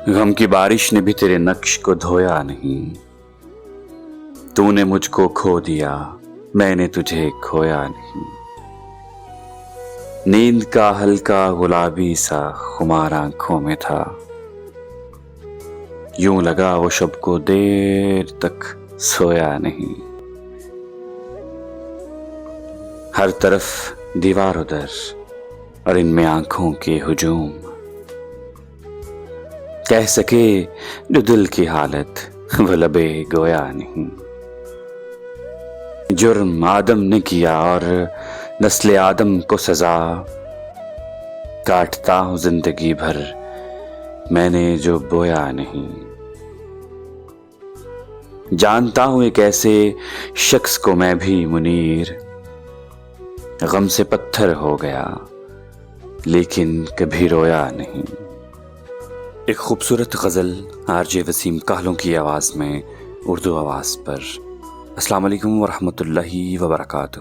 غم کی بارش نے بھی تیرے نقش کو دھویا نہیں، تو نے مجھ کو کھو دیا، میں نے تجھے کھویا نہیں۔ نیند کا ہلکا گلابی سا خمار آنکھوں میں تھا، یوں لگا وہ شب کو دیر تک سویا نہیں۔ ہر طرف دیوار ادھر اور ان میں آنکھوں کے ہجوم، کہہ سکے جو دل کی حالت وہ لبے گویا نہیں۔ جرم آدم نے کیا اور نسل آدم کو سزا، کاٹتا ہوں زندگی بھر میں نے جو بویا نہیں۔ جانتا ہوں ایک ایسے شخص کو میں بھی منیر، غم سے پتھر ہو گیا لیکن کبھی رویا نہیں۔ ایک خوبصورت غزل RJ وسیم کاہلوں کی آواز میں اردو آواز پر۔ السلام علیکم ورحمۃ اللہ وبرکاتہ۔